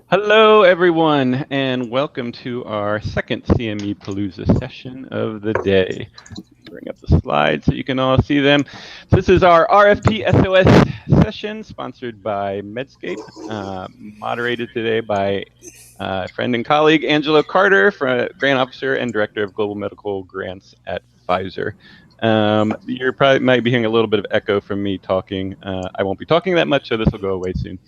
Hello, everyone, and welcome to our second CME Palooza session of the day. Bring up the slides so you can all see them. So this is our RFP SOS session, sponsored by Medscape, moderated today by friend and colleague Angelo Carter, Grant Officer and Director of Global Medical Grants at Pfizer. You probably might be hearing a little bit of echo from me talking. I won't be talking that much, so this will go away soon.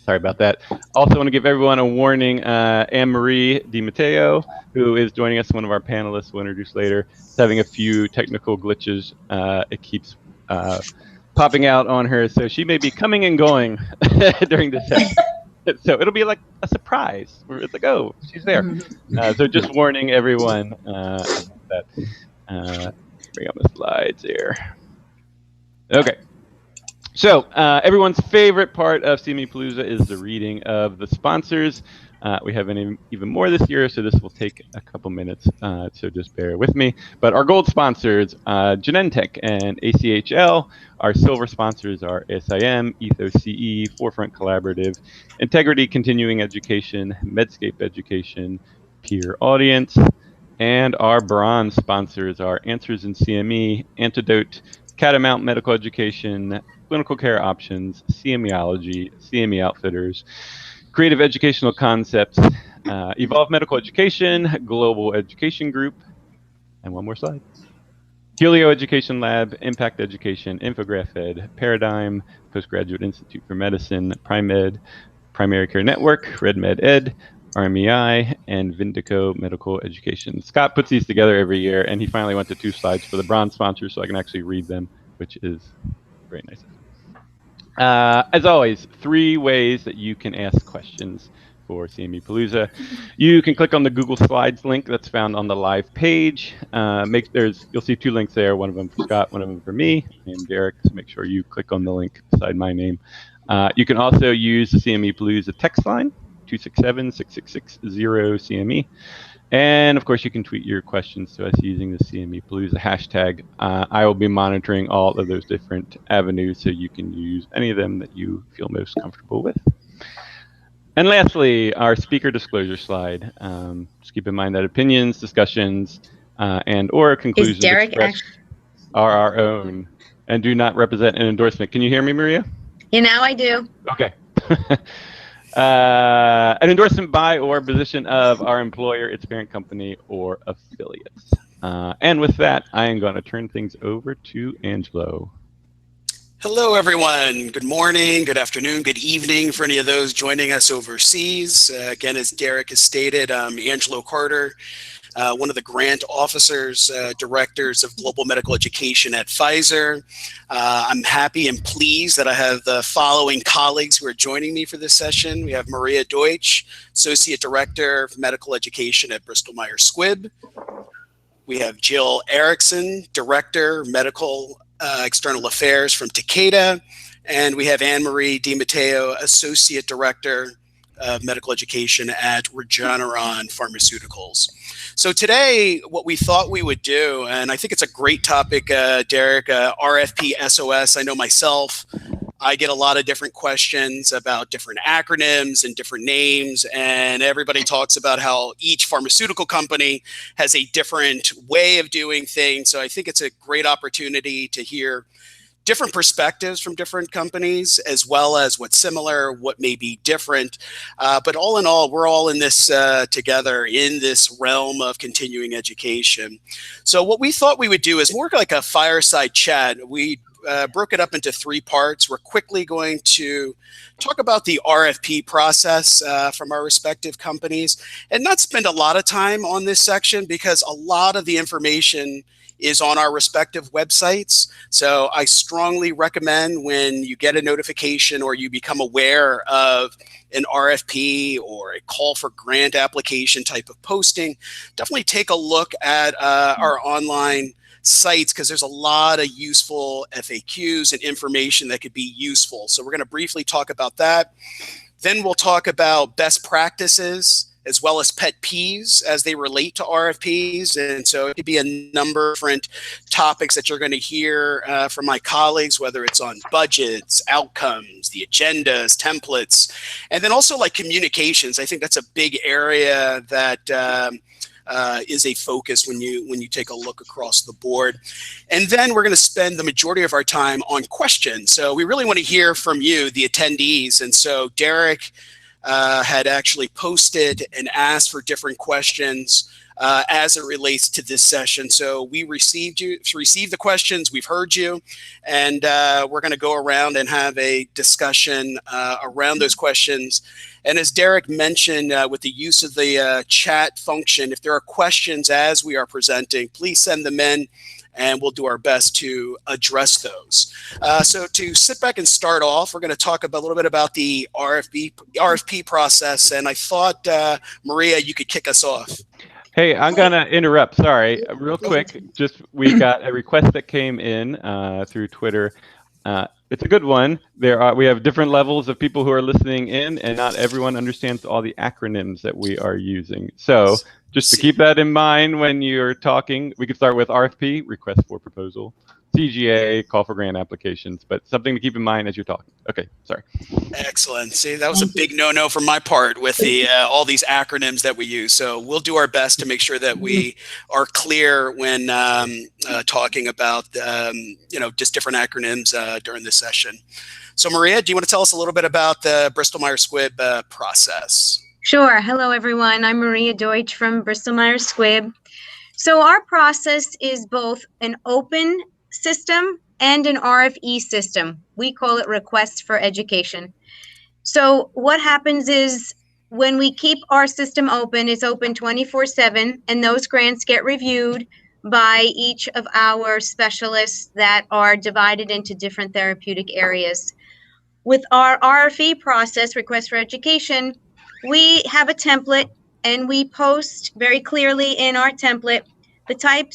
Sorry about that. Also want to give everyone a warning. Anne-Marie DiMatteo, who is joining us, one of our panelists we'll introduce later, is having a few technical glitches. It keeps popping out on her, so she may be coming and going during this session. So it'll be like a surprise. It's like, oh, she's there. So just warning everyone about that. Bring up the slides here. Okay. So everyone's favorite part of CME Palooza is the reading of the sponsors. We have even more this year, so this will take a couple minutes, so just bear with me. But our gold sponsors, Genentech and ACHL. Our silver sponsors are SIM, Ethos CE, Forefront Collaborative, Integrity Continuing Education, Medscape Education, Peer Audience. And our bronze sponsors are Answers in CME, Antidote, Catamount Medical Education, Clinical Care Options, CMEology, CME Outfitters, Creative Educational Concepts, Evolve Medical Education, Global Education Group, and one more slide. Helio Education Lab, Impact Education, Infograph Ed, Paradigm, Postgraduate Institute for Medicine, PrimeEd, Primary Care Network, RedMed Ed, RMEI, and Vindico Medical Education. Scott puts these together every year, and he finally went to 2 slides for the bronze sponsors so I can actually read them, which is very nice of him. As always, 3 ways that you can ask questions for CME Palooza. You can click on the Google Slides link that's found on the live page. You'll see 2 links there, one of them for Scott, one of them for me. I am Derek, so make sure you click on the link beside my name. You can also use the CME Palooza text line, 267-666-0CME. And of course, you can tweet your questions to us using the CME Palooza hashtag. I will be monitoring all of those different avenues, so you can use any of them that you feel most comfortable with. And lastly, our speaker disclosure slide. Just keep in mind that opinions, discussions, and/or conclusions expressed are our own and do not represent an endorsement. Can you hear me, Maria? Now I do. Okay. An endorsement by or position of our employer, its parent company, or affiliates. And with that, I am going to turn things over to Angelo. Hello, everyone. Good morning, good afternoon, good evening for any of those joining us overseas. Again, as Derek has stated, I'm Angelo Carter, one of the grant officers, directors of global medical education at Pfizer. I'm happy and pleased that I have the following colleagues who are joining me for this session. We have Maria Deutsch, Associate Director of Medical Education at Bristol Myers Squibb. We have Jill Erickson, Director, Medical External Affairs from Takeda. And we have Anne-Marie DiMatteo, Associate Director of Medical Education at Regeneron Pharmaceuticals. So today, what we thought we would do, and I think it's a great topic, Derek, RFP SOS. I know myself, I get a lot of different questions about different acronyms and different names, and everybody talks about how each pharmaceutical company has a different way of doing things. So I think it's a great opportunity to hear different perspectives from different companies, as well as what's similar, what may be different. But all in all, we're all in this together in this realm of continuing education. So what we thought we would do is more like a fireside chat. We broke it up into 3 parts. We're quickly going to talk about the RFP process from our respective companies and not spend a lot of time on this section because a lot of the information is on our respective websites. So I strongly recommend when you get a notification or you become aware of an RFP or a call for grant application type of posting, definitely take a look at our online sites because there's a lot of useful FAQs and information that could be useful. So we're going to briefly talk about that. Then we'll talk about best practices as well as pet peeves as they relate to RFPs. And so it could be a number of different topics that you're going to hear from my colleagues, whether it's on budgets, outcomes, the agendas, templates, and then also like communications. I think that's a big area that is a focus when you take a look across the board. And then we're going to spend the majority of our time on questions. So we really want to hear from you, the attendees. And so Derek had actually posted and asked for different questions as it relates to this session. So we received the questions, we've heard you, and we're going to go around and have a discussion around those questions. And as Derek mentioned, with the use of the chat function, if there are questions as we are presenting, please send them in and we'll do our best to address those. So to sit back and start off, we're going to talk a little bit about the RFP process. And I thought, Maria, you could kick us off. Hey, I'm going to interrupt. Sorry, real quick. We got a request that came in through Twitter. It's a good one. We have different levels of people who are listening in, and not everyone understands all the acronyms that we are using. So just to keep that in mind when you're talking, we could start with RFP, request for proposal, CGA, call for grant applications, but something to keep in mind as you're talking. Okay, sorry. Excellent. See, that was a big no-no from my part with the all these acronyms that we use. So we'll do our best to make sure that we are clear when talking about just different acronyms during this session. So Maria, do you want to tell us a little bit about the Bristol-Myers Squibb process? Sure. Hello, everyone. I'm Maria Deutsch from Bristol-Myers Squibb. So our process is both an open system and an RFE system. We call it Requests for Education. So what happens is when we keep our system open, it's open 24/7, and those grants get reviewed by each of our specialists that are divided into different therapeutic areas. With our RFE process, Request for Education, we have a template and we post very clearly in our template the type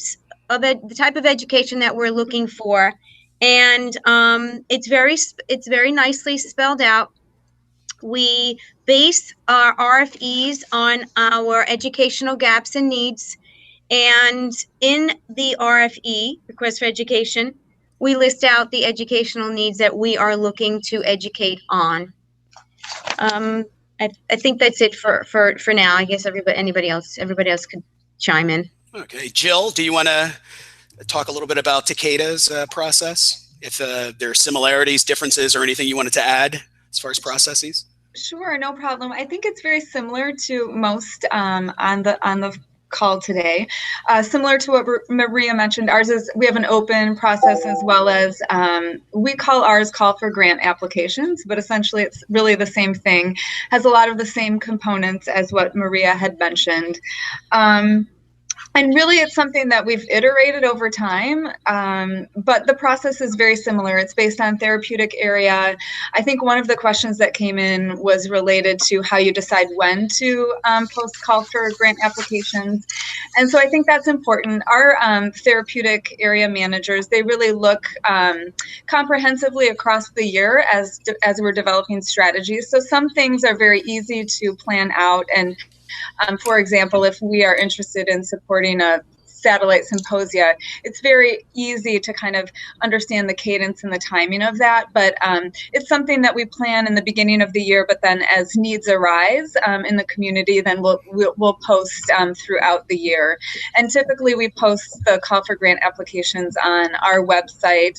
of education that we're looking for, and it's very nicely spelled out. We base our RFEs on our educational gaps and needs, and in the RFE, Request for Education, we list out the educational needs that we are looking to educate on. I think that's it for now. I guess everybody else could chime in. Okay, Jill, do you want to talk a little bit about Takeda's process? If there are similarities, differences, or anything you wanted to add as far as processes? Sure, no problem. I think it's very similar to most on the call today. Similar to what Maria mentioned, ours is we have an open process as well as we call ours call for grant applications, but essentially it's really the same thing, has a lot of the same components as what Maria had mentioned. And really, it's something that we've iterated over time, but the process is very similar. It's based on therapeutic area. I think one of the questions that came in was related to how you decide when to post call for grant applications. And so I think that's important. Our therapeutic area managers, they really look comprehensively across the year as we're developing strategies. So some things are very easy to plan out, and for example, if we are interested in supporting a satellite symposia, it's very easy to kind of understand the cadence and the timing of that. But it's something that we plan in the beginning of the year, but then as needs arise in the community, then we'll post throughout the year. And typically we post the call for grant applications on our website.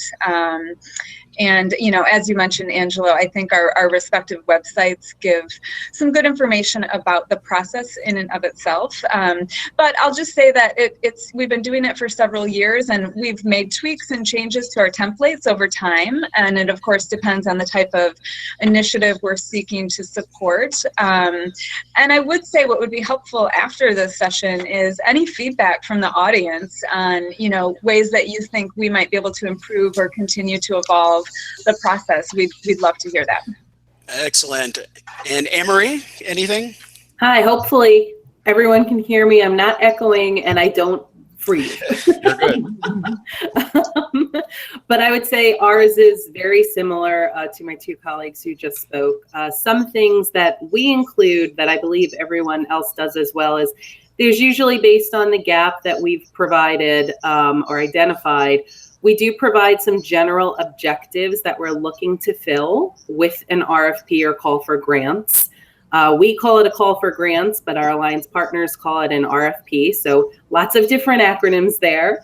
And, as you mentioned, Angelo, I think our respective websites give some good information about the process in and of itself. But I'll just say that we've been doing it for several years, and we've made tweaks and changes to our templates over time. And it, of course, depends on the type of initiative we're seeking to support. And I would say what would be helpful after this session is any feedback from the audience on, ways that you think we might be able to improve or continue to evolve the process. We'd love to hear that. Excellent. And Anne-Marie, anything? Hi, hopefully everyone can hear me. I'm not echoing and I don't freeze. You're good. But I would say ours is very similar to my two colleagues who just spoke. Some things that we include that I believe everyone else does as well is there's usually based on the gap that we've provided or identified. We do provide some general objectives that we're looking to fill with an RFP or call for grants. We call it a call for grants, but our alliance partners call it an RFP. So lots of different acronyms there.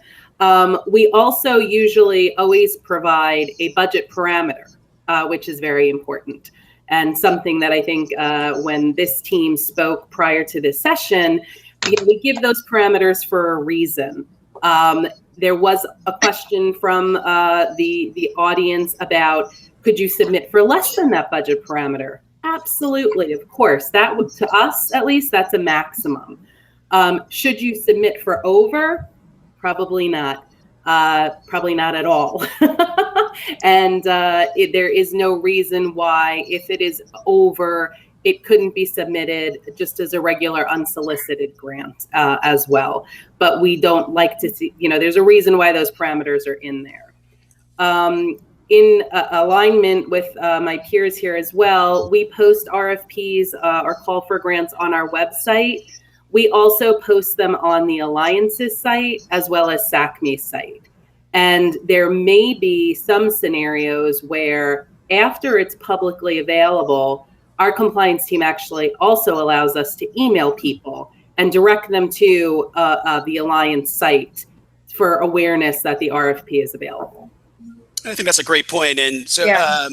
We also usually always provide a budget parameter, which is very important. And something that I think when this team spoke prior to this session, we give those parameters for a reason. There was a question from the audience about, could you submit for less than that budget parameter? Absolutely, of course. That would, to us at least, that's a maximum. Should you submit for over? Probably not. Probably not at all. And there is no reason why, if it is over, it couldn't be submitted just as a regular unsolicited grant as well. But we don't like to see, there's a reason why those parameters are in there. In alignment with my peers here as well, we post RFPs or call for grants on our website. We also post them on the Alliance's site as well as SACME's site. And there may be some scenarios where after it's publicly available, our compliance team actually also allows us to email people and direct them to the Alliance site for awareness that the RFP is available. I think that's a great point. And so, Yeah.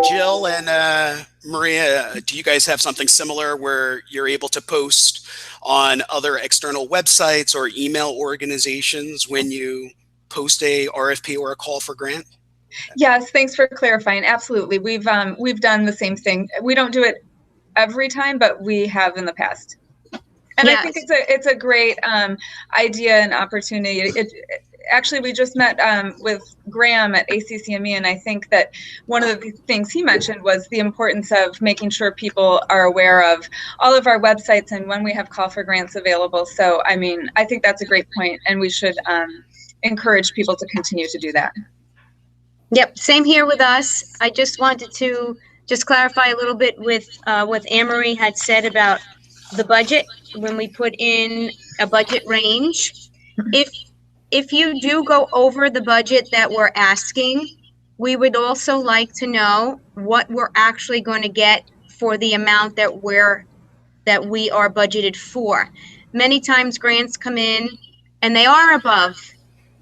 Jill and Maria, do you guys have something similar where you're able to post on other external websites or email organizations when you post a RFP or a call for grant? Yes, thanks for clarifying. Absolutely. We've done the same thing. We don't do it every time, but we have in the past. And Yes. I think it's a great idea and opportunity. Actually, we just met with Graham at ACCME, and I think that one of the things he mentioned was the importance of making sure people are aware of all of our websites and when we have call for grants available. So, I mean, I think that's a great point, and we should encourage people to continue to do that. Yep, same here with us. I just wanted to just clarify a little bit with what Anne-Marie had said about the budget. When we put in a budget range, if you do go over the budget that we're asking, we would also like to know what we're actually going to get for the amount that we are budgeted for. Many times grants come in and they are above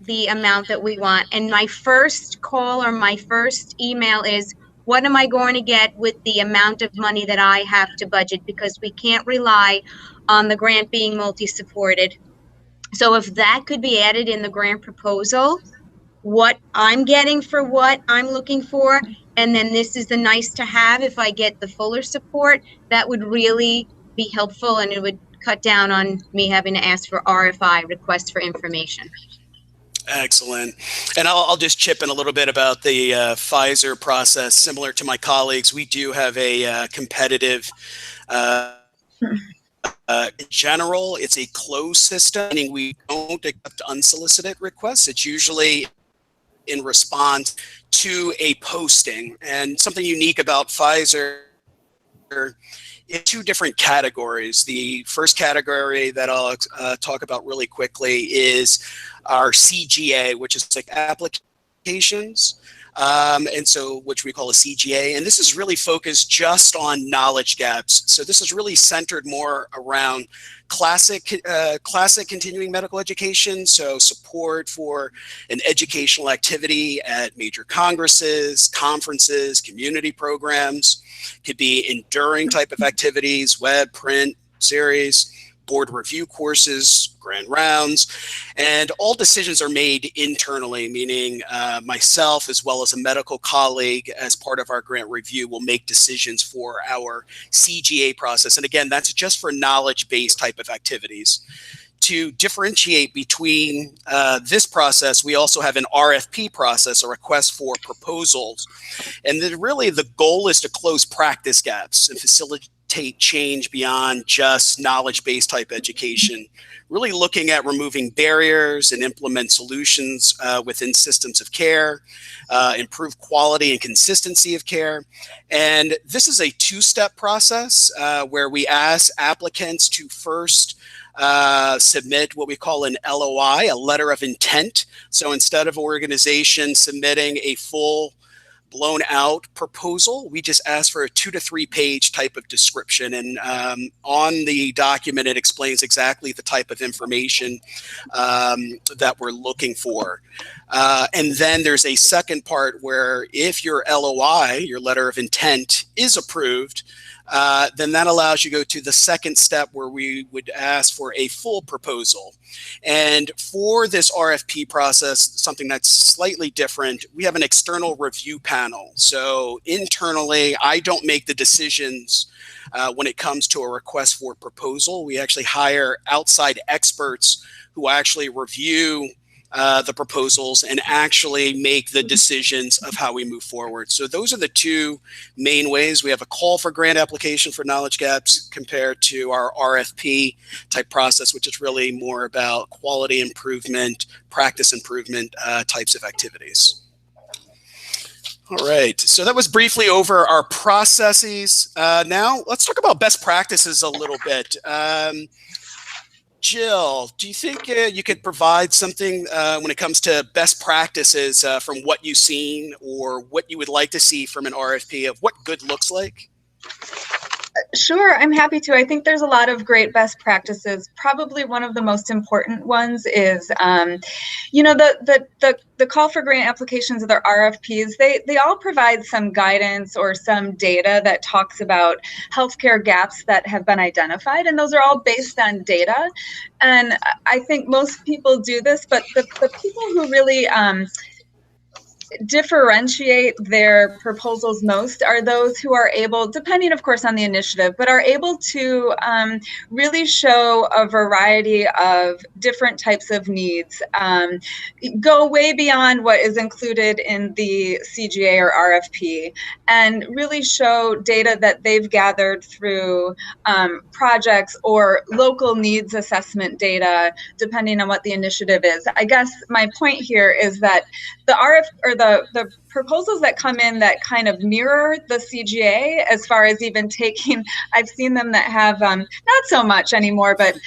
the amount that we want. And my first call or my first email is, what am I going to get with the amount of money that I have to budget? Because we can't rely on the grant being multi-supported. So if that could be added in the grant proposal, what I'm getting for what I'm looking for, and then this is the nice to have if I get the fuller support, that would really be helpful, and it would cut down on me having to ask for RFI, requests for information. Excellent. And I'll just chip in a little bit about the Pfizer process. Similar to my colleagues, we do have a competitive, in general, it's a closed system, meaning we don't accept unsolicited requests. It's usually in response to a posting. And something unique about Pfizer in two different categories. The first category that I'll talk about really quickly is our CGA, which is like applications, and so which we call a CGA. And this is really focused just on knowledge gaps. So this is really centered more around classic continuing medical education. So support for an educational activity at major congresses, conferences, community programs. Could be enduring type of activities, web, print, series, board review courses, grand rounds, and all decisions are made internally, meaning myself as well as a medical colleague as part of our grant review will make decisions for our CGA process. And again, that's just for knowledge-based type of activities. To differentiate between this process, we also have an RFP process, a request for proposals. And then really the goal is to close practice gaps and facilitate facilitate change beyond just knowledge-based type education, really looking at removing barriers and implement solutions within systems of care, improve quality and consistency of care. And this is a two-step process where we ask applicants to first submit what we call an LOI, a letter of intent. So instead of an organization submitting a full blown out proposal, we just ask for a 2 to 3 page type of description. And on the document, it explains exactly the type of information that we're looking for. And then there's a second part where if your LOI, your letter of intent, is approved, then that allows you to go to the second step where we would ask for a full proposal. And for this RFP process, something that's slightly different, we have an external review panel. So internally, I don't make the decisions when it comes to a request for proposal. We actually hire outside experts who actually review the proposals and actually make the decisions of how we move forward. So those are the two main ways. We have a call for grant application for knowledge gaps compared to our RFP type process, which is really more about quality improvement, practice improvement types of activities. All right, so that was briefly over our processes. Now let's talk about best practices a little bit. Jill, do you think you could provide something when it comes to best practices from what you've seen or what you would like to see from an RFP of what good looks like? Sure, I'm happy to. I think there's a lot of great best practices. Probably one of the most important ones is, the call for grant applications of their RFPs. They all provide some guidance or some data that talks about healthcare gaps that have been identified, and those are all based on data. And I think most people do this, but the people who really differentiate their proposals most are those who are able, depending of course on the initiative, but are able to really show a variety of different types of needs, go way beyond what is included in the CGA or RFP, and really show data that they've gathered through projects or local needs assessment data, depending on what the initiative is. I guess my point here is that the proposals that come in that kind of mirror the CGA, as far as even taking, I've seen them that have, not so much anymore, but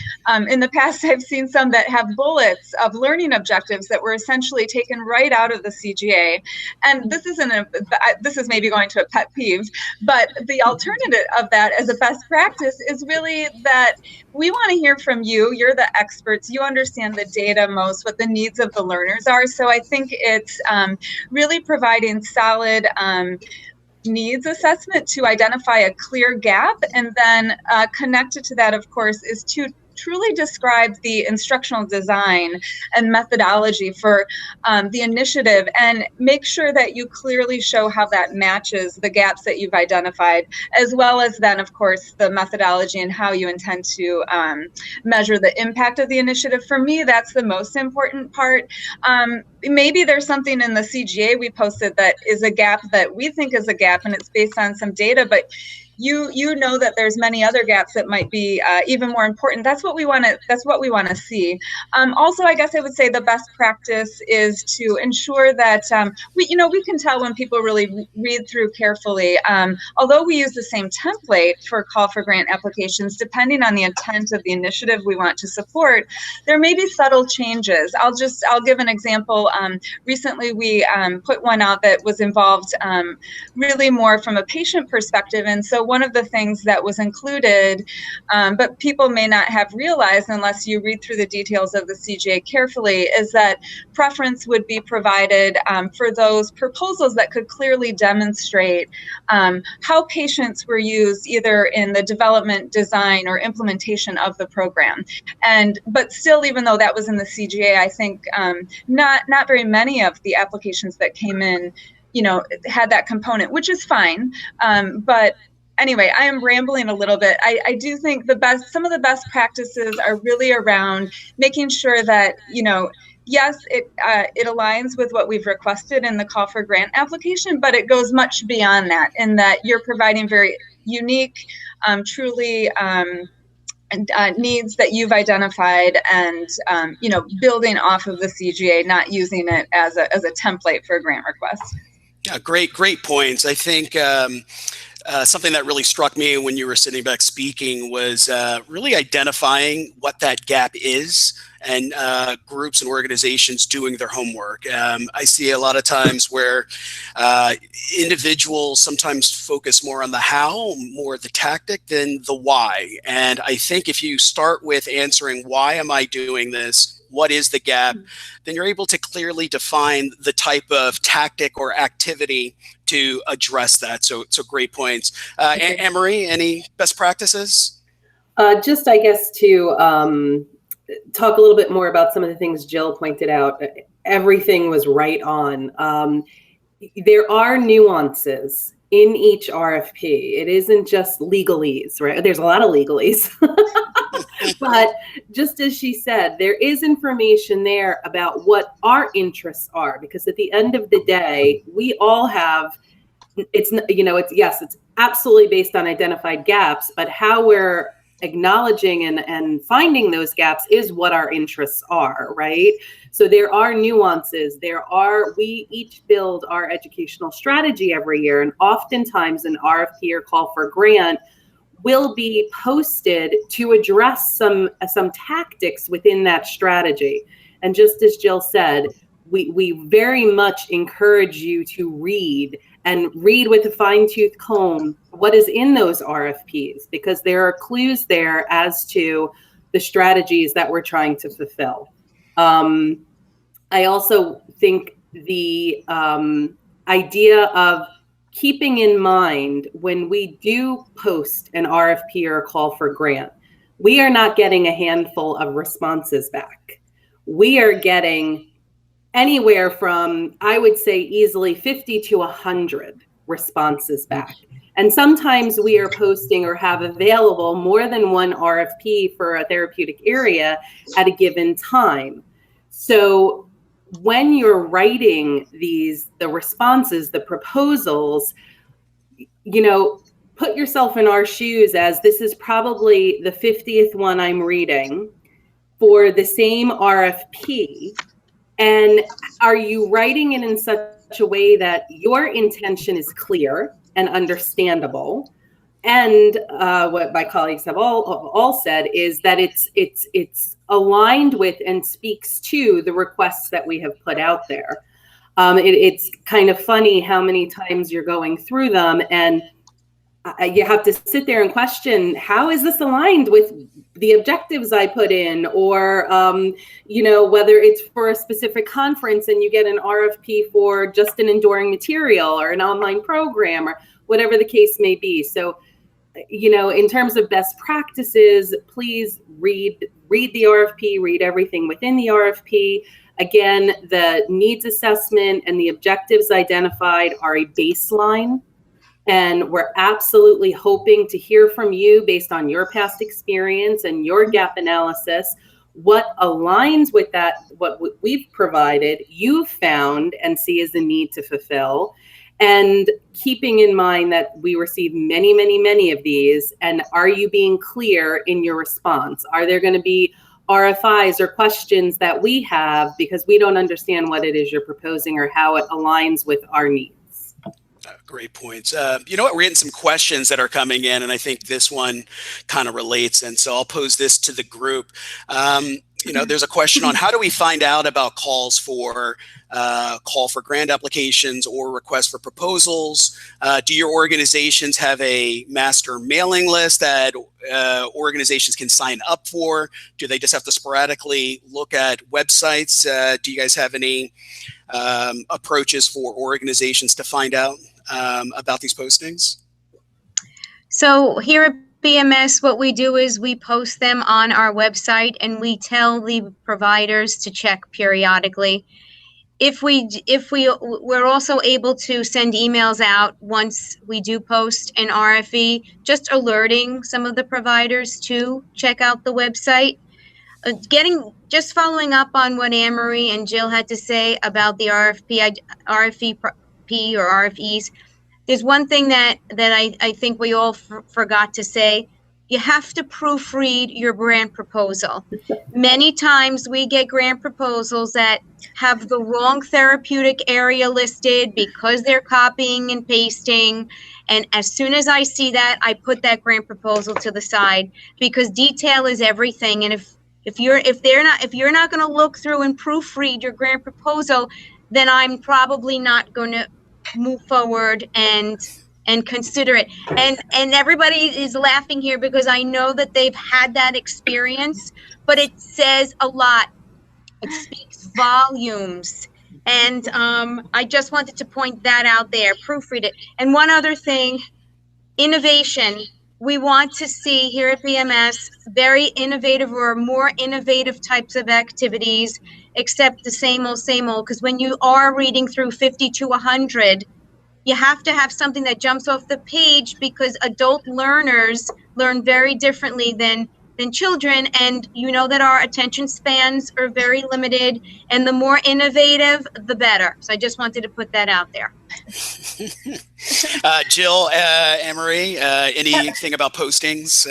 in the past I've seen some that have bullets of learning objectives that were essentially taken right out of the CGA. And this is maybe going to a pet peeve, but the alternative of that as a best practice is really that we want to hear from you. You're the experts. You understand the data most, what the needs of the learners are. So I think it's really providing solid needs assessment to identify a clear gap, and then connected to that, of course, is to truly describe the instructional design and methodology for the initiative, and make sure that you clearly show how that matches the gaps that you've identified, as well as then, of course, the methodology and how you intend to measure the impact of the initiative. For me, that's the most important part. Maybe there's something in the CGA we posted that is a gap that we think is a gap, and it's based on some data, but you know that there's many other gaps that might be even more important. That's what we want to see. Also, I guess I would say the best practice is to ensure that we can tell when people really read through carefully. Although we use the same template for call for grant applications, depending on the intent of the initiative we want to support, there may be subtle changes. I'll give an example. Recently, we put one out that was involved really more from a patient perspective, and so one of the things that was included, but people may not have realized unless you read through the details of the CGA carefully, is that preference would be provided for those proposals that could clearly demonstrate how patients were used either in the development, design, or implementation of the program. But still, even though that was in the CGA, I think not very many of the applications that came in, had that component, which is fine. But anyway, I am rambling a little bit. I do think some of the best practices are really around making sure that, yes, it aligns with what we've requested in the call for grant application, but it goes much beyond that, in that you're providing very unique truly needs that you've identified, and building off of the CGA, not using it as a template for a grant request. Yeah, great points. I think something that really struck me when you were sitting back speaking was really identifying what that gap is, and groups and organizations doing their homework. I see a lot of times where individuals sometimes focus more on the how, more the tactic than the why. And I think if you start with answering, why am I doing this? What is the gap? Then you're able to clearly define the type of tactic or activity to address that. So great points. Anne-Marie, any best practices? Just, I guess, to talk a little bit more about some of the things Jill pointed out. Everything was right on. There are nuances in each RFP. It isn't just legalese, right? There's a lot of legalese. But just as she said, there is information there about what our interests are, because at the end of the day, we all have, it's absolutely based on identified gaps, but how we're acknowledging and finding those gaps is what our interests are, right? So there are nuances. We each build our educational strategy every year, and oftentimes an RFP or call for grant will be posted to address some tactics within that strategy. And just as Jill said, we very much encourage you to read with a fine-tooth comb what is in those RFPs, because there are clues there as to the strategies that we're trying to fulfill. I also think the idea of keeping in mind, when we do post an RFP or a call for grant, we are not getting a handful of responses back. We are getting anywhere from, I would say, easily 50 to 100 responses back. And sometimes we are posting or have available more than one RFP for a therapeutic area at a given time. So when you're writing the responses, the proposals, put yourself in our shoes, as this is probably the 50th one I'm reading for the same RFP. And are you writing it in such a way that your intention is clear and understandable? And what my colleagues have all said is that it's aligned with and speaks to the requests that we have put out there. It's kind of funny how many times you're going through them and you have to sit there and question, how is this aligned with the objectives I put in? Or, whether it's for a specific conference and you get an RFP for just an enduring material or an online program or whatever the case may be. So, in terms of best practices, please read the RFP, read everything within the RFP. Again, the needs assessment and the objectives identified are a baseline. And we're absolutely hoping to hear from you based on your past experience and your gap analysis, what aligns with that, what we've provided, you've found and see as a need to fulfill. And keeping in mind that we receive many, many, many of these, and are you being clear in your response? Are there going to be RFIs or questions that we have because we don't understand what it is you're proposing or how it aligns with our needs? Great points. You know what? We're getting some questions that are coming in, and I think this one kind of relates. And so I'll pose this to the group. There's a question on how do we find out about call for grant applications or requests for proposals? Do your organizations have a master mailing list that organizations can sign up for? Do they just have to sporadically look at websites? Do you guys have any approaches for organizations to find out about these postings? So here at BMS, what we do is we post them on our website and we tell the providers to check periodically. We're also able to send emails out once we do post an RFE, just alerting some of the providers to check out the website. Just following up on what Anne-Marie and Jill had to say about the RFP or RFEs. there's one thing that I think we all forgot to say. You have to proofread your grant proposal. Many times we get grant proposals that have the wrong therapeutic area listed because they're copying and pasting. And as soon as I see that, I put that grant proposal to the side, because detail is everything. And if you're not going to look through and proofread your grant proposal, then I'm probably not going to move forward and consider it. And everybody is laughing here because I know that they've had that experience, but it says a lot. It speaks volumes. And I just wanted to point that out there. Proofread it. And one other thing, innovation. We want to see here at BMS very innovative or more innovative types of activities, except the same old, because when you are reading through 50 to 100, you have to have something that jumps off the page, because adult learners learn very differently than children. And you know that our attention spans are very limited, and the more innovative, the better. So I just wanted to put that out there. Jill, Anne-Marie, anything about postings?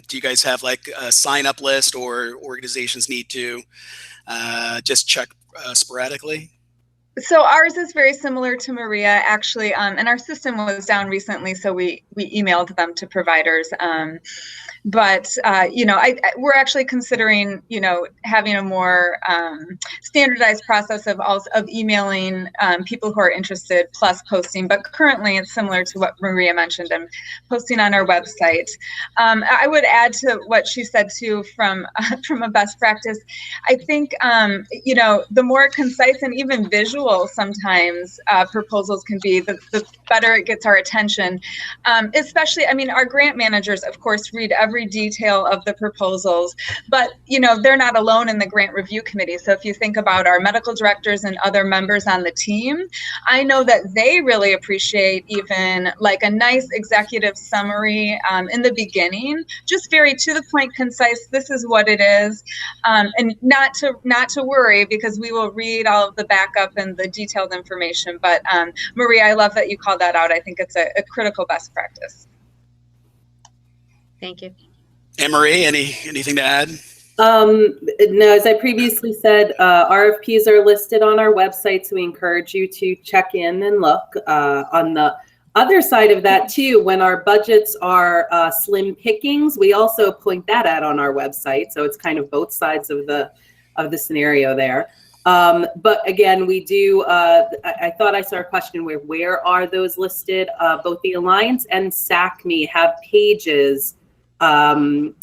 Do you guys have like a sign-up list, or organizations need to just check sporadically? So ours is very similar to Maria, actually, and our system was down recently, so we emailed them to providers. But we're actually considering, having a more standardized process of emailing people who are interested plus posting. But currently, it's similar to what Maria mentioned, and posting on our website. I would add to what she said too, from a best practice. I think the more concise and even visual sometimes proposals can be, the better it gets our attention. Especially, our grant managers, of course, read every detail of the proposals, but they're not alone in the grant review committee. So if you think about our medical directors and other members on the team, I know that they really appreciate even like a nice executive summary in the beginning, just very to the point, concise. This is what it is, and not to worry, because we will read all of the backup and the detailed information. But Maria, I love that you called that out. I think it's a critical best practice. Thank you. Anne-Marie, anything to add? No, as I previously said, RFPs are listed on our website, so we encourage you to check in and look. On the other side of that too, when our budgets are slim pickings, we also point that out on our website. So it's kind of both sides of the scenario there. But again, we do, I thought I saw a question where are those listed? Both the Alliance and SACME have pages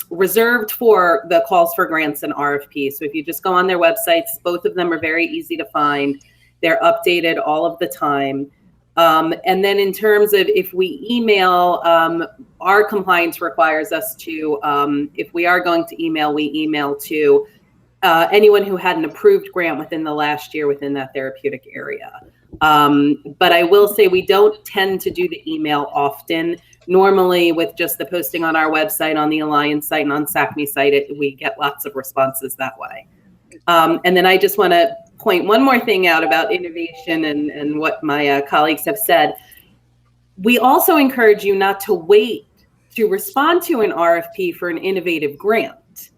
reserved for the calls for grants and RFPs. So if you just go on their websites, both of them are very easy to find. They're updated all of the time. And then in terms of if we email, our compliance requires us to, if we are going to email, we email to anyone who had an approved grant within the last year within that therapeutic area. But I will say we don't tend to do the email often. Normally with just the posting on our website, on the Alliance site, and on SACME site, we get lots of responses that way. And then I just want to point one more thing out about innovation and what my colleagues have said. We also encourage you not to wait to respond to an RFP for an innovative grant.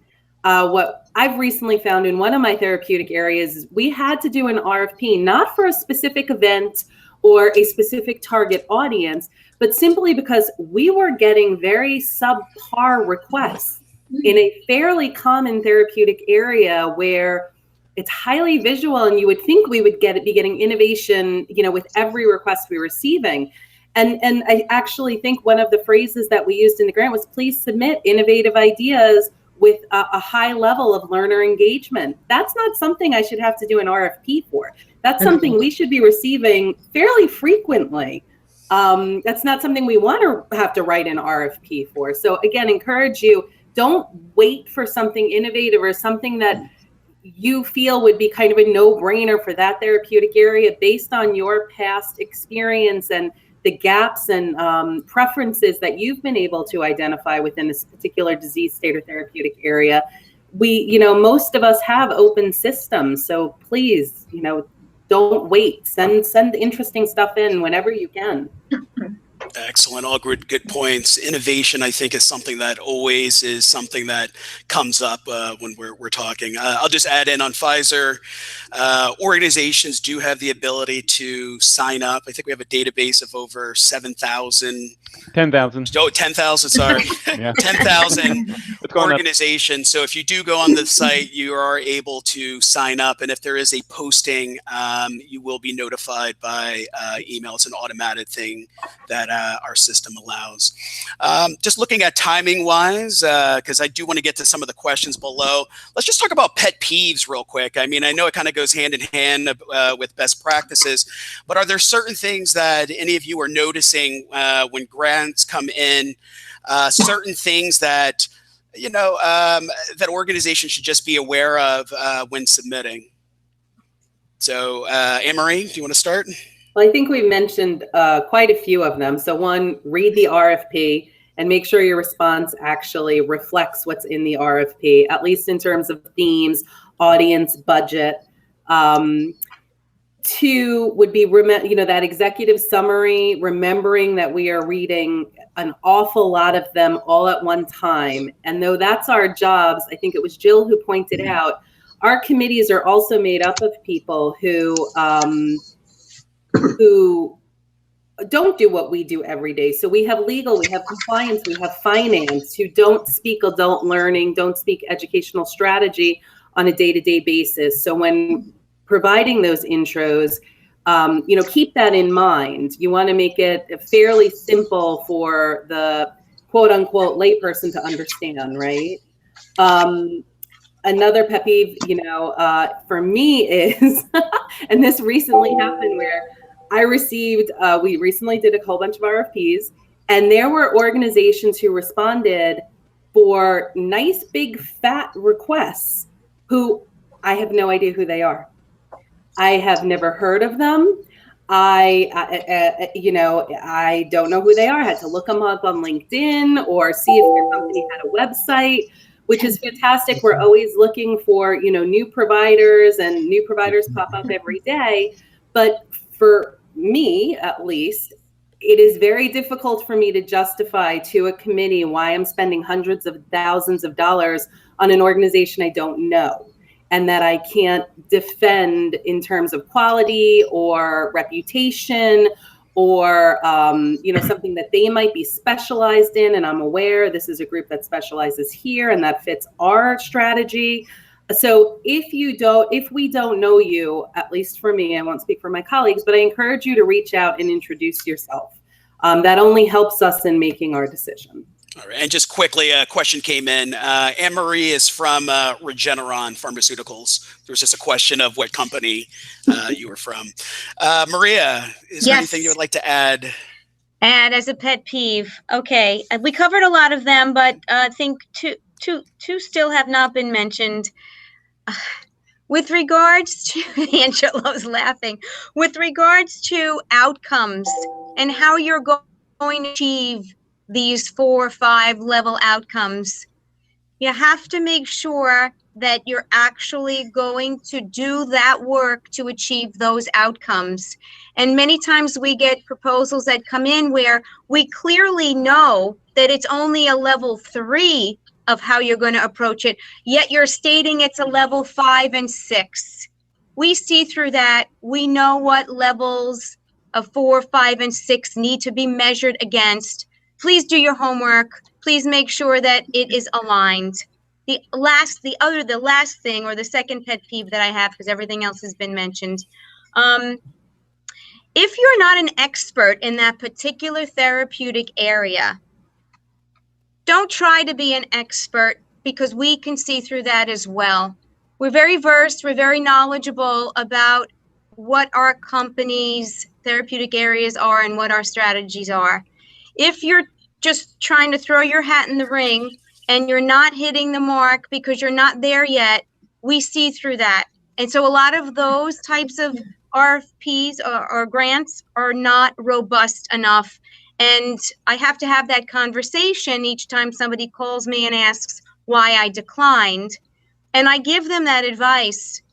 What I've recently found in one of my therapeutic areas is we had to do an RFP, not for a specific event or a specific target audience, but simply because we were getting very subpar requests in a fairly common therapeutic area where it's highly visual, and you would think we would be getting innovation, with every request we're receiving. And I actually think one of the phrases that we used in the grant was, please submit innovative ideas with a high level of learner engagement. That's not something I should have to do an RFP for. That's something we should be receiving fairly frequently. That's not something we want to have to write an RFP for. So again, encourage you, don't wait for something innovative or something that you feel would be kind of a no-brainer for that therapeutic area based on your past experience and the gaps and preferences that you've been able to identify within this particular disease state or therapeutic area. We, most of us have open systems, so please, don't wait. Send interesting stuff in whenever you can. Excellent. All good points. Innovation, I think, is something that always is something that comes up when we're talking. I'll just add in on Pfizer. Organizations do have the ability to sign up. I think we have a database of over 7,000. 10,000. Oh, 10,000, sorry. Yeah. 10,000 It's going up. organizations. So if you do go on the site, you are able to sign up. And if there is a posting, you will be notified by email. It's an automated thing that our system allows. Just looking at timing wise, because I do want to get to some of the questions below. Let's just talk about pet peeves real quick. I mean, I know it kind of goes hand in hand with best practices, but are there certain things that any of you are noticing when grants come in, certain things that, that organizations should just be aware of when submitting? So Anne-Marie, do you want to start? Well, I think we mentioned quite a few of them. So one, read the RFP and make sure your response actually reflects what's in the RFP, at least in terms of themes, audience, budget. Two would be, that executive summary, remembering that we are reading an awful lot of them all at one time. And though that's our jobs, I think it was Jill who pointed out, our committees are also made up of people who don't do what we do every day. So we have legal, we have compliance, we have finance, who don't speak adult learning, don't speak educational strategy on a day-to-day basis. So when providing those intros, keep that in mind. You want to make it fairly simple for the quote unquote layperson to understand, right? Another pet peeve, for me is, and this recently happened where we recently did a whole bunch of RFPs, and there were organizations who responded for nice big fat requests who I have no idea who they are. I have never heard of them. I don't know who they are. I had to look them up on LinkedIn or see if their company had a website, which is fantastic. We're always looking for, new providers, and new providers pop up every day. But for me, at least, it is very difficult for me to justify to a committee why I'm spending hundreds of thousands of dollars on an organization I don't know, and that I can't defend in terms of quality or reputation or, something that they might be specialized in. And I'm aware this is a group that specializes here and that fits our strategy. So if we don't know you, at least for me, I won't speak for my colleagues, but I encourage you to reach out and introduce yourself. That only helps us in making our decision. All right. And just quickly, a question came in. Anne-Marie is from Regeneron Pharmaceuticals. There was just a question of what company you were from. Maria, is there anything you would like to add? Add as a pet peeve. Okay. We covered a lot of them, but I think two still have not been mentioned. With regards to, Angelo's laughing, with regards to outcomes and how you're going to achieve these 4 or 5 level outcomes, you have to make sure that you're actually going to do that work to achieve those outcomes. And many times we get proposals that come in where we clearly know that it's only a level 3 of how you're going to approach it, yet you're stating it's a level 5 and 6. We see through that. We know what levels of 4, 5, and 6 need to be measured against. Please do your homework. Please make sure that it is aligned. The last thing, or the second pet peeve that I have, because everything else has been mentioned. If you're not an expert in that particular therapeutic area, don't try to be an expert, because we can see through that as well. We're very versed, we're very knowledgeable about what our company's therapeutic areas are and what our strategies are. If you're just trying to throw your hat in the ring and you're not hitting the mark because you're not there yet, we see through that. And so a lot of those types of RFPs or grants are not robust enough. And I have to have that conversation each time somebody calls me and asks why I declined. And I give them that advice.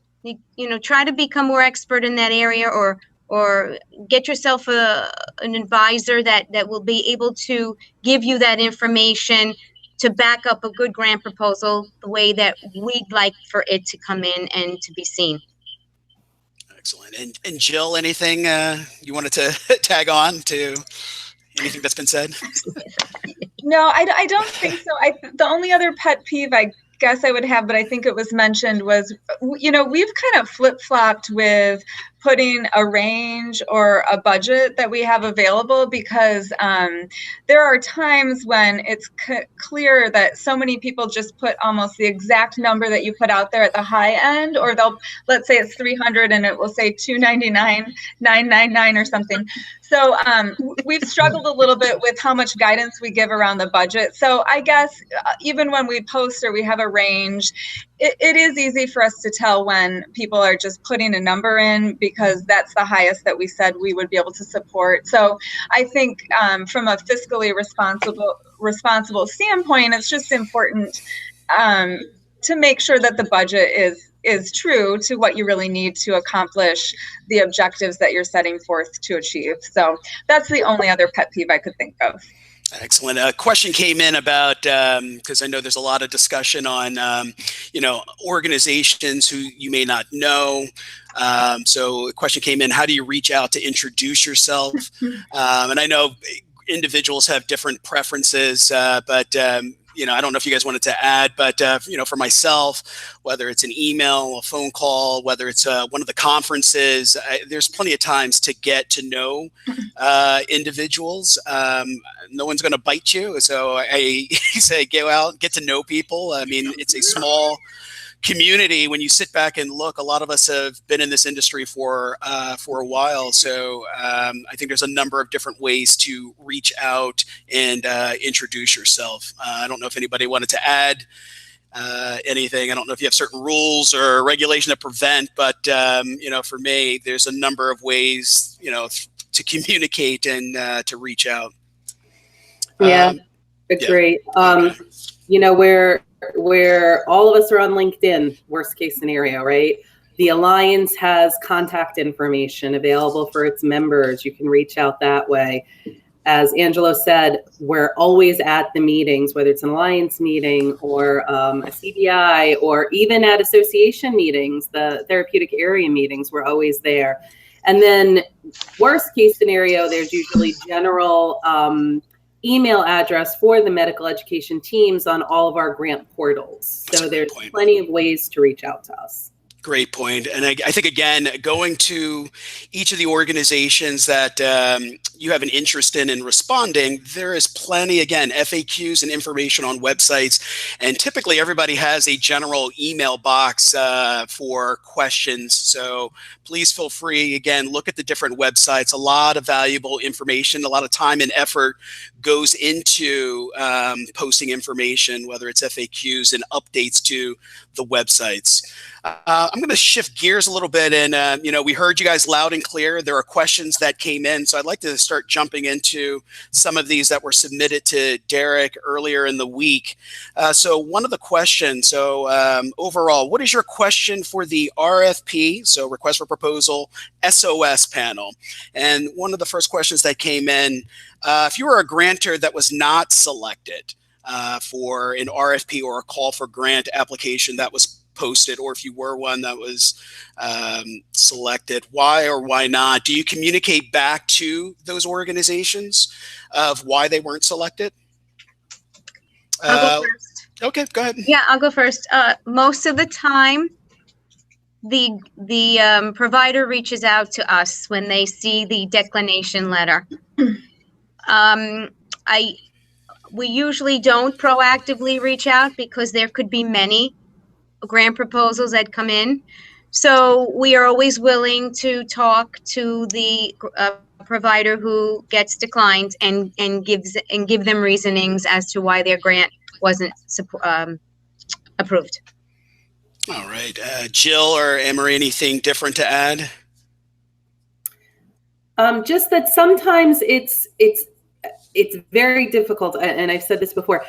Try to become more expert in that area, or or get yourself an advisor that will be able to give you that information to back up a good grant proposal the way that we'd like for it to come in and to be seen. Excellent. And Jill, anything you wanted to tag on to anything that's been said? No, I don't think so. The only other pet peeve I guess I would have, but I think it was mentioned, was, we've kind of flip-flopped with putting a range or a budget that we have available, because there are times when it's clear that so many people just put almost the exact number that you put out there at the high end, or let's say it's 300 and it will say 299, 999 or something. So we've struggled a little bit with how much guidance we give around the budget. So I guess even when we post or we have a range, it is easy for us to tell when people are just putting a number in, because that's the highest that we said we would be able to support. So I think from a fiscally responsible standpoint, it's just important to make sure that the budget is true to what you really need to accomplish the objectives that you're setting forth to achieve. So that's the only other pet peeve I could think of. Excellent. A question came in about, because I know there's a lot of discussion on, organizations who you may not know. So a question came in, how do you reach out to introduce yourself? And I know individuals have different preferences, but I don't know if you guys wanted to add, but, for myself, whether it's an email, a phone call, whether it's one of the conferences, there's plenty of times to get to know individuals. No one's going to bite you. So I say, go out, get to know people. I mean, it's a small community. When you sit back and look, a lot of us have been in this industry for a while. So I think there's a number of different ways to reach out and introduce yourself. I don't know if anybody wanted to add anything. I don't know if you have certain rules or regulation that prevent, but for me, there's a number of ways, to communicate and to reach out. Yeah, agree. Where all of us are on LinkedIn, worst case scenario, right? The Alliance has contact information available for its members. You can reach out that way. As Angelo said, we're always at the meetings, whether it's an Alliance meeting or a CBI, or even at association meetings, the therapeutic area meetings, we're always there. And then worst case scenario, there's usually general email address for the medical education teams on all of our grant portals. So there's plenty of ways to reach out to us. Great point. And I think, again, going to each of the organizations that you have an interest in responding, there is plenty, again, FAQs and information on websites. And typically everybody has a general email box for questions. So please feel free, again, look at the different websites. A lot of valuable information, a lot of time and effort goes into posting information, whether it's FAQs and updates to the websites. I'm going to shift gears a little bit, and we heard you guys loud and clear. There are questions that came in, so I'd like to start jumping into some of these that were submitted to Derek earlier in the week. So one of the questions, overall, what is your question for the RFP, so request for proposal, SOS panel? And one of the first questions that came in, if you were a grantor that was not selected for an RFP or a call for grant application that was posted, or if you were one that was selected, why or why not? Do you communicate back to those organizations of why they weren't selected? I'll go first. Okay, go ahead. Yeah, I'll go first. Most of the time, the provider reaches out to us when they see the declination letter. We usually don't proactively reach out because there could be many grant proposals that come in. So we are always willing to talk to the provider who gets declined and give them reasonings as to why their grant wasn't approved. All right, Jill or Anne-Marie, anything different to add? Just that sometimes it's it's very difficult, and I've said this before,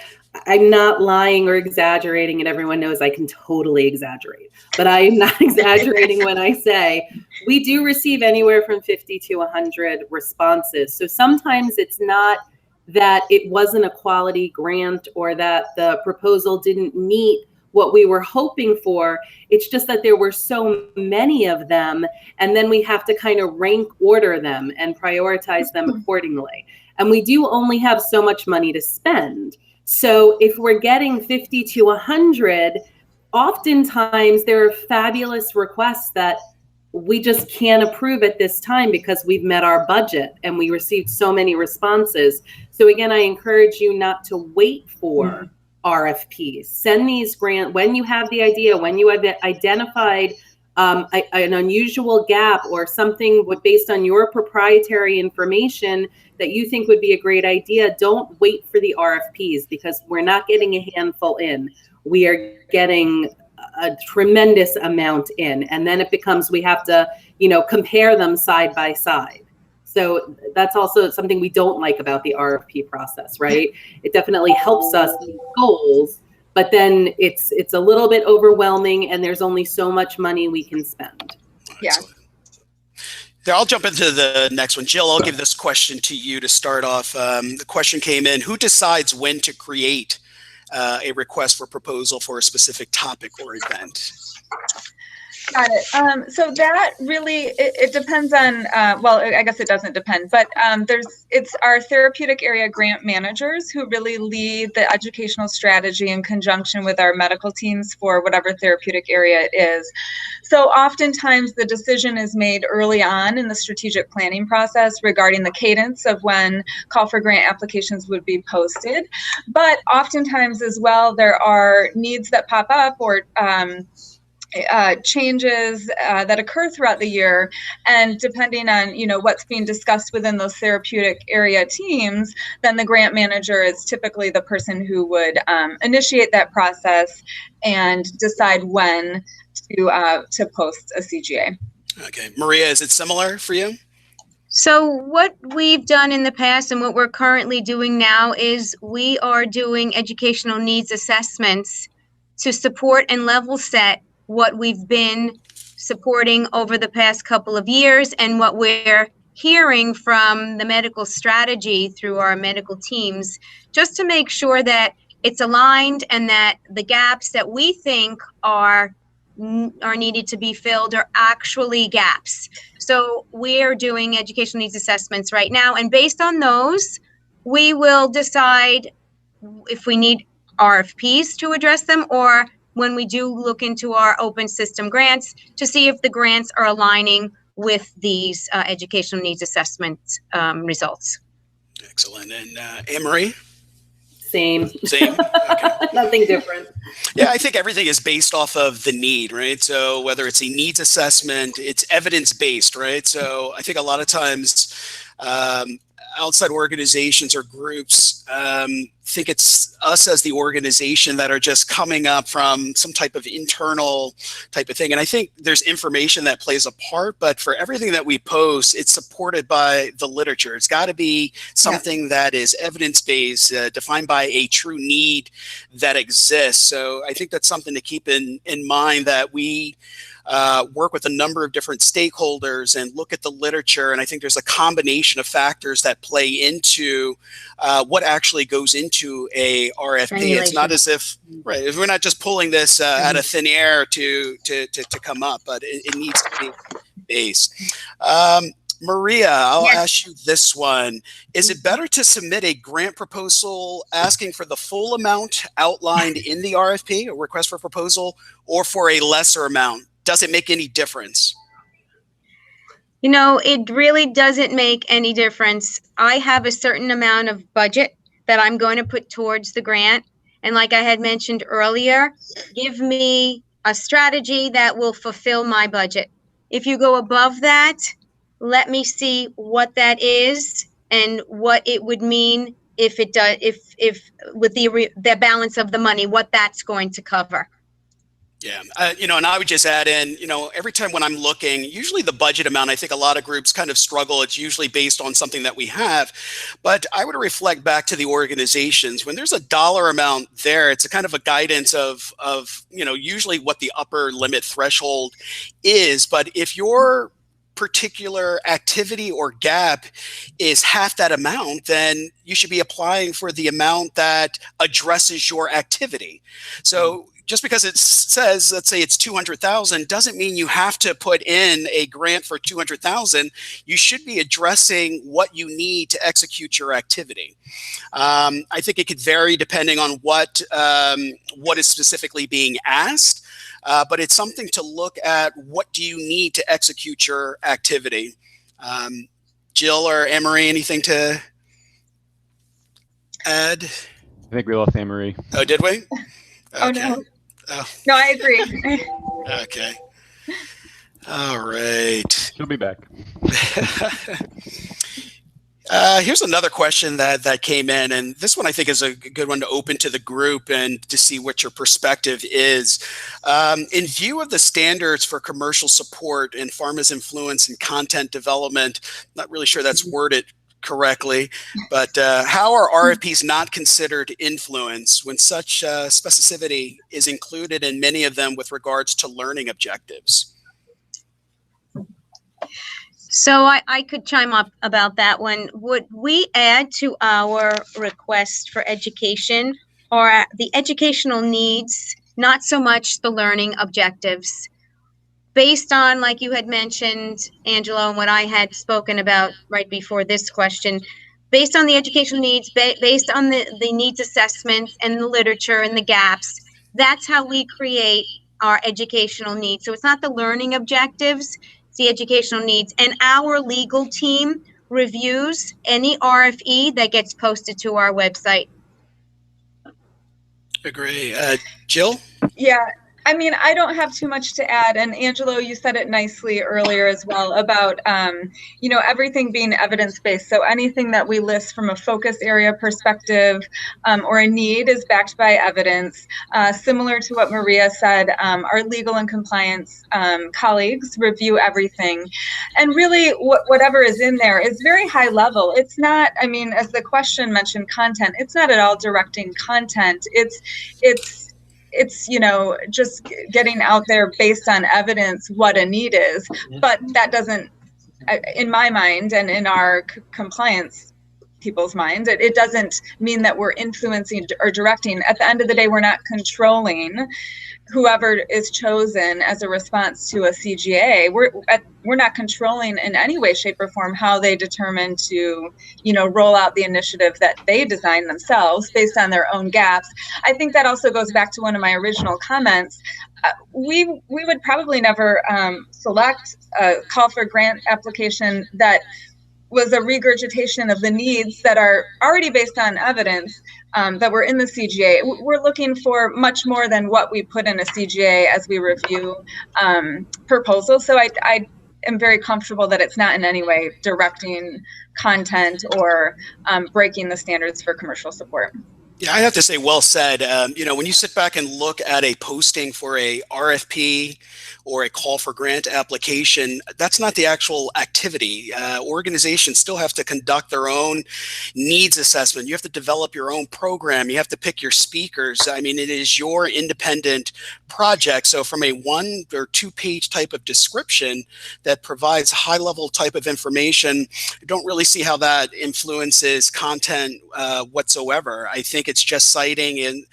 I'm not lying or exaggerating, and everyone knows I can totally exaggerate, but I am not exaggerating when I say we do receive anywhere from 50 to 100 responses. So sometimes it's not that it wasn't a quality grant or that the proposal didn't meet what we were hoping for. It's just that there were so many of them, and then we have to kind of rank order them and prioritize them accordingly. And we do only have so much money to spend. So if we're getting 50 to 100, oftentimes there are fabulous requests that we just can't approve at this time because we've met our budget and we received so many responses. So again, I encourage you not to wait for RFPs. Send these grant when you have the idea, when you have identified an unusual gap or something based on your proprietary information that you think would be a great idea. Don't wait for the RFPs, because we're not getting a handful in. We are getting a tremendous amount in, and then it becomes, we have to, compare them side by side. So that's also something we don't like about the RFP process, right? It definitely helps us meet goals, but then it's a little bit overwhelming, and there's only so much money we can spend. Yeah. Here, I'll jump into the next one. Jill, I'll give this question to you to start off. The question came in: who decides when to create a request for proposal for a specific topic or event? Got it. So that really, it depends on, well, I guess it doesn't depend, but it's our therapeutic area grant managers who really lead the educational strategy in conjunction with our medical teams for whatever therapeutic area it is. So oftentimes the decision is made early on in the strategic planning process regarding the cadence of when call for grant applications would be posted. But oftentimes as well, there are needs that pop up or changes that occur throughout the year, and depending on what's being discussed within those therapeutic area teams, then the grant manager is typically the person who would initiate that process and decide when to post a CGA. Okay, Maria, is it similar for you? So what we've done in the past and what we're currently doing now is we are doing educational needs assessments to support and level set what we've been supporting over the past couple of years and what we're hearing from the medical strategy through our medical teams, just to make sure that it's aligned and that the gaps that we think are needed to be filled are actually gaps. So we're doing educational needs assessments right now, and based on those, we will decide if we need RFPs to address them, or when we do look into our open system grants to see if the grants are aligning with these educational needs assessment results. Excellent. And Anne-Marie? Same. Okay. Nothing different. Yeah, I think everything is based off of the need, right? So whether it's a needs assessment, it's evidence-based, right? So I think a lot of times outside organizations or groups think it's us as the organization that are just coming up from some type of internal type of thing. And I think there's information that plays a part, but for everything that we post, it's supported by the literature. It's got to be something that is evidence-based, defined by a true need that exists. So I think that's something to keep in mind, that we work with a number of different stakeholders and look at the literature. And I think there's a combination of factors that play into what actually goes into a RFP. It's not as if, right, if we're not just pulling this out of thin air to come up, but it needs to be based. Maria, I'll ask you this one. Is it better to submit a grant proposal asking for the full amount outlined in the RFP, or request for proposal, or for a lesser amount? Does it make any difference? It really doesn't make any difference. I have a certain amount of budget that I'm going to put towards the grant. And like I had mentioned earlier, give me a strategy that will fulfill my budget. If you go above that, let me see what that is and what it would mean if it does, if with the balance of the money, what that's going to cover. Yeah, and I would just add in, every time when I'm looking, usually the budget amount, I think a lot of groups kind of struggle. It's usually based on something that we have, but I would reflect back to the organizations. When there's a dollar amount there, it's a kind of a guidance of usually what the upper limit threshold is. But if your particular activity or gap is half that amount, then you should be applying for the amount that addresses your activity. So just because it says, let's say it's 200,000, doesn't mean you have to put in a grant for 200,000. You should be addressing what you need to execute your activity. I think it could vary depending on what is specifically being asked, but it's something to look at. What do you need to execute your activity? Jill or Anne-Marie, anything to add? I think we lost Anne-Marie. Oh, did we? Oh, Okay. no. Oh, No, I agree. okay. All right. She'll be back. Here's another question that came in, and this one I think is a good one to open to the group and to see what your perspective is. In view of the standards for commercial support and pharma's influence in content development, not really sure that's worded correctly, but how are RFPs not considered influence when such specificity is included in many of them with regards to learning objectives? So I could chime up about that one. Would we add to our request for education or the educational needs, not so much the learning objectives? Based on, like you had mentioned, Angelo, and what I had spoken about right before this question, based on the educational needs, based on the needs assessments and the literature and the gaps, that's how we create our educational needs. So it's not the learning objectives, it's the educational needs. And our legal team reviews any RFE that gets posted to our website. Agree. Jill? Yeah. I mean, I don't have too much to add. And Angelo, you said it nicely earlier as well about, everything being evidence-based. So anything that we list from a focus area perspective or a need is backed by evidence. Similar to what Maria said, our legal and compliance colleagues review everything. And really, whatever is in there is very high level. It's not, I mean, as the question mentioned, content, it's not at all directing content. It's just getting out there based on evidence what a need is. But that doesn't, in my mind and in our compliance people's minds, it doesn't mean that we're influencing or directing. At the end of the day, we're not controlling whoever is chosen as a response to a CGA. We're not controlling in any way, shape, or form how they determine to, roll out the initiative that they design themselves based on their own gaps. I think that also goes back to one of my original comments. We would probably never select a call for grant application that was a regurgitation of the needs that are already based on evidence that were in the CGA. We're looking for much more than what we put in a CGA as we review proposals. So I am very comfortable that it's not in any way directing content or breaking the standards for commercial support. Yeah, I have to say, well said. When you sit back and look at a posting for a RFP or a call for grant application, that's not the actual activity. Organizations still have to conduct their own needs assessment. You have to develop your own program. You have to pick your speakers. I mean, it is your independent project. So from a 1 or 2 page type of description that provides high level type of information, I don't really see how that influences content whatsoever. I think it's just citing in,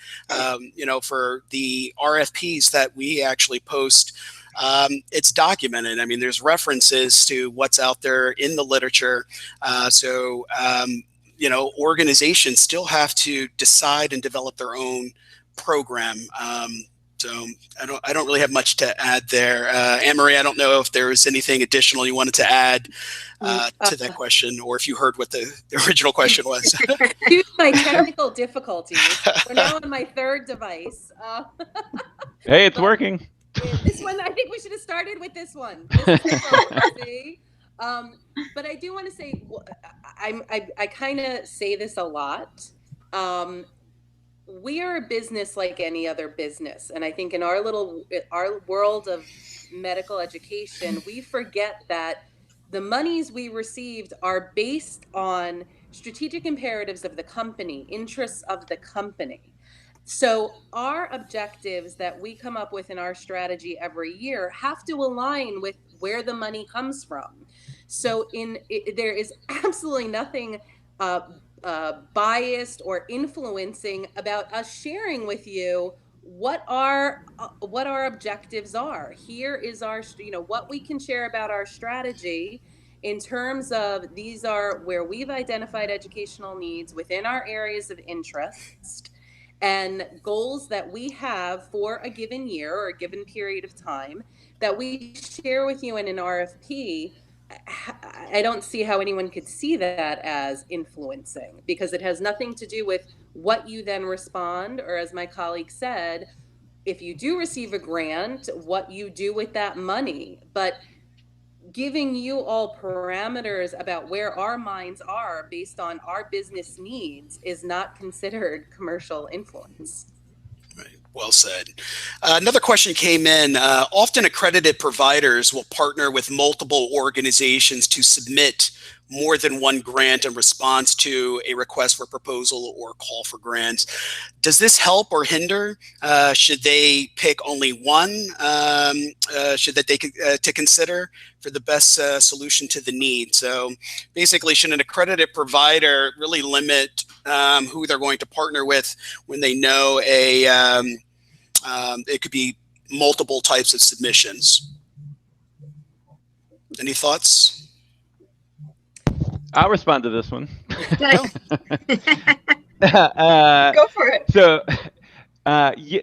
for the RFPs that we actually post, it's documented. I mean, there's references to what's out there in the literature. Organizations still have to decide and develop their own program. So I don't really have much to add there. Anne-Marie, I don't know if there was anything additional you wanted to add to that question, or if you heard what the original question was. Due to my technical difficulties, we're now on my third device. Hey, it's working. This one, I think we should have started with this one. This is the phone, see? But I do want to say, I kind of say this a lot. we are a business like any other business. And I think in our world of medical education, we forget that the monies we received are based on strategic imperatives of the company, interests of the company. So our objectives that we come up with in our strategy every year have to align with where the money comes from. So there is absolutely nothing biased or influencing about us sharing with you what our objectives are. Here is our, what we can share about our strategy in terms of these are where we've identified educational needs within our areas of interest and goals that we have for a given year or a given period of time that we share with you in an RFP. I don't see how anyone could see that as influencing, because it has nothing to do with what you then respond, or as my colleague said, if you do receive a grant, what you do with that money. But giving you all parameters about where our minds are based on our business needs is not considered commercial influence. Right. Well said. Another question came in. Often accredited providers will partner with multiple organizations to submit more than one grant in response to a request for proposal or call for grants. Does this help or hinder? Should they pick only one? Should they to consider for the best solution to the need? So basically, should an accredited provider really limit who they're going to partner with when they know it could be multiple types of submissions? Any thoughts? I'll respond to this one. Go for it. So, yeah,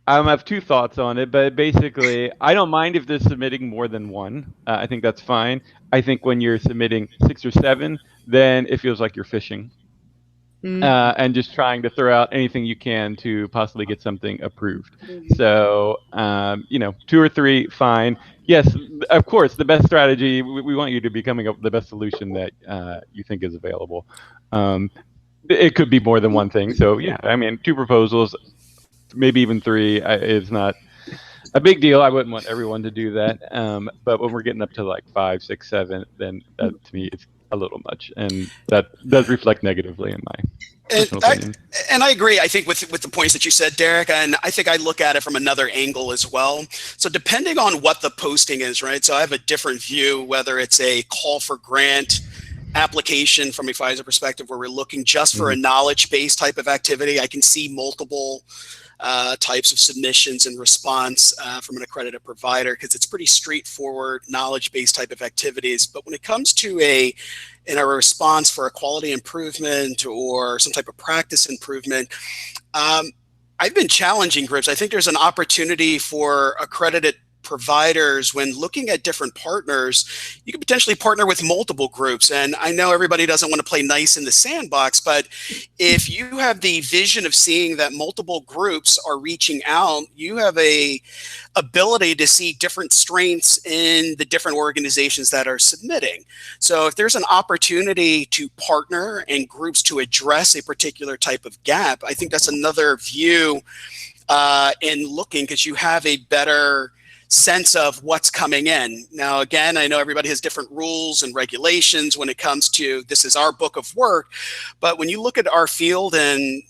I have two thoughts on it, but basically, I don't mind if they're submitting more than one. I think that's fine. I think when you're submitting 6 or 7, then it feels like you're fishing. And just trying to throw out anything you can to possibly get something approved. So, 2 or 3, fine. Yes, of course, the best strategy, we want you to be coming up with the best solution that you think is available. It could be more than one thing. So, yeah, I mean, 2 proposals, maybe even 3 is not a big deal. I wouldn't want everyone to do that. But when we're getting up to like 5, 6, 7, then that, to me, it's a little much, and that does reflect negatively in my personal opinion. And I agree, I think, with the points that you said, Derek, and I think I look at it from another angle as well. So depending on what the posting is, right? So I have a different view, whether it's a call for grant application from a Pfizer perspective, where we're looking just for a knowledge-based type of activity. I can see multiple types of submissions and response from an accredited provider, because it's pretty straightforward knowledge-based type of activities. But when it comes to a response for a quality improvement or some type of practice improvement, I've been challenging groups. I think there's an opportunity for accredited providers, when looking at different partners, you could potentially partner with multiple groups. And I know everybody doesn't want to play nice in the sandbox, but if you have the vision of seeing that multiple groups are reaching out, you have a ability to see different strengths in the different organizations that are submitting. So if there's an opportunity to partner and groups to address a particular type of gap, I think that's another view in looking, because you have a better sense of what's coming in. Now, again, I know everybody has different rules and regulations when it comes to, this is our book of work, but when you look at our field and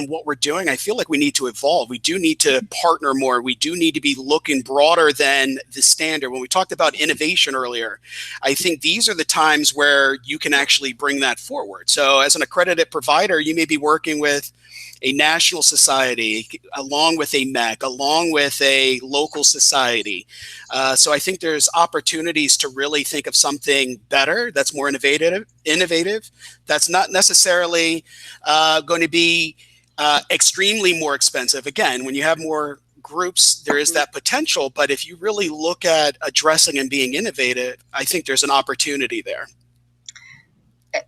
what we're doing, I feel like we need to evolve. We do need to partner more. We do need to be looking broader than the standard. When we talked about innovation earlier, I think these are the times where you can actually bring that forward. So as an accredited provider, you may be working with a national society, along with a MEC, along with a local society. So I think there's opportunities to really think of something better, that's more innovative, that's not necessarily going to be extremely more expensive. Again, when you have more groups, there is that potential, but if you really look at addressing and being innovative, I think there's an opportunity there.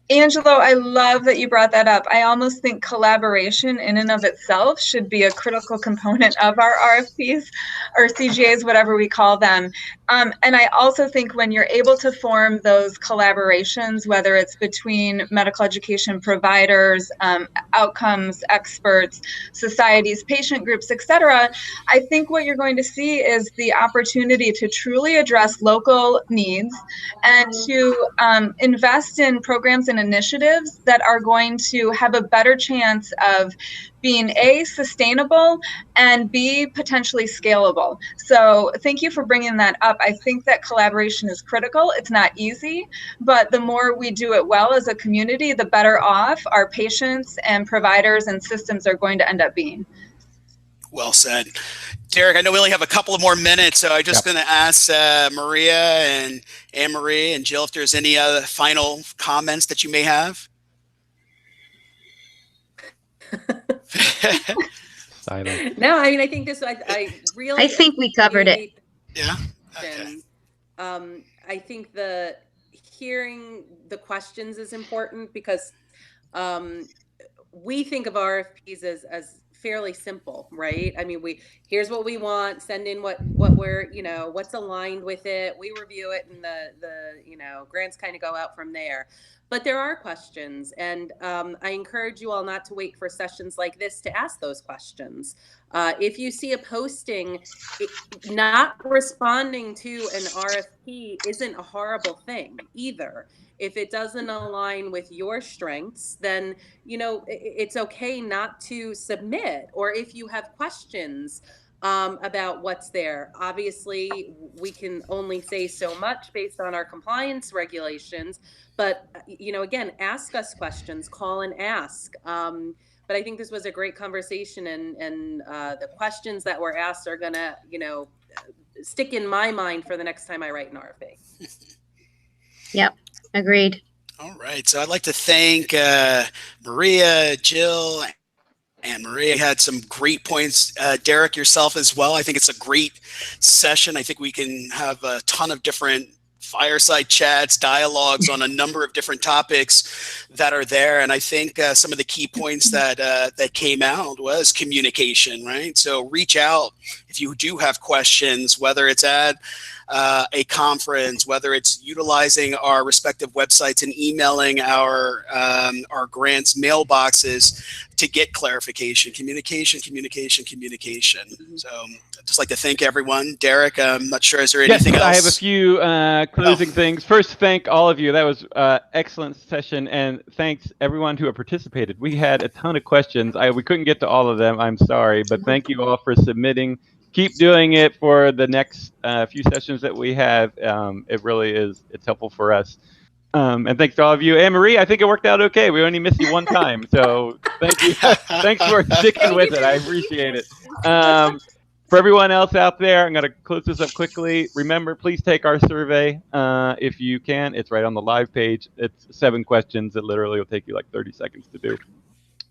Angelo, I love that you brought that up. I almost think collaboration in and of itself should be a critical component of our RFPs or CGAs, whatever we call them. And I also think when you're able to form those collaborations, whether it's between medical education providers, outcomes experts, societies, patient groups, et cetera, I think what you're going to see is the opportunity to truly address local needs and to invest in programs and initiatives that are going to have a better chance of being A, sustainable, and B, potentially scalable. So thank you for bringing that up. I think that collaboration is critical. It's not easy, but the more we do it well as a community, the better off our patients and providers and systems are going to end up being. Well said. Derek, I know we only have a couple of more minutes, so I'm just going to ask Maria and Anne-Marie and Jill if there's any other final comments that you may have. Silent. No, I mean, I think this, I really. I think we covered it. Yeah. Okay. I think hearing the questions is important because we think of RFPs as fairly simple, right? I mean, here's what we want, send in what we're, what's aligned with it. We review it and the grants kind of go out from there. But there are questions, and I encourage you all not to wait for sessions like this to ask those questions. If you see a posting, not responding to an RFP isn't a horrible thing either. If it doesn't align with your strengths, then, it's okay not to submit. Or if you have questions about what's there, obviously we can only say so much based on our compliance regulations. But, again, ask us questions, call and ask. But I think this was a great conversation, and the questions that were asked are going to, stick in my mind for the next time I write an RFP. Yep. Agreed. All right. So I'd like to thank Maria, Jill, and Maria had some great points. Derek, yourself as well. I think it's a great session. I think we can have a ton of different fireside chats, dialogues on a number of different topics that are there. And I think some of the key points that came out was communication, right? So reach out if you do have questions, whether it's at a conference, whether it's utilizing our respective websites and emailing our grants mailboxes to get clarification. Communication. So I'd just like to thank everyone. Derek, I'm not sure, is there anything else? I have a few closing things. First, thank all of you. That was excellent session, and thanks everyone who participated. We had a ton of questions. We couldn't get to all of them. I'm sorry, but thank you all for submitting. Keep doing it for the next few sessions that we have. It really is. It's helpful for us. And thanks to all of you. Anne-Marie, I think it worked out okay. We only missed you one time. So thank you. Thanks for sticking with it. I appreciate it. For everyone else out there, I'm going to close this up quickly. Remember, please take our survey if you can. It's right on the live page. It's 7 questions. It literally will take you like 30 seconds to do.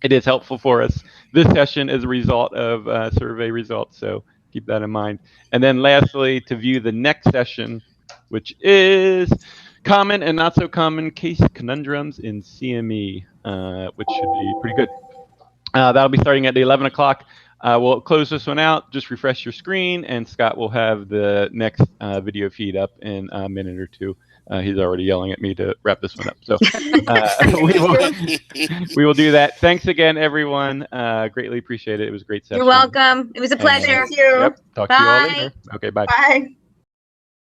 It is helpful for us. This session is a result of survey results. So keep that in mind. And then lastly, to view the next session, which is common and not so common case conundrums in CME, which should be pretty good. That'll be starting at 11 o'clock. We'll close this one out. Just refresh your screen, and Scott will have the next video feed up in a minute or two. He's already yelling at me to wrap this one up. So we will do that. Thanks again, everyone. Greatly appreciate it. It was a great session. You're welcome. It was a pleasure. Thank you. Yep. Talk to you all later. Okay, bye. Bye.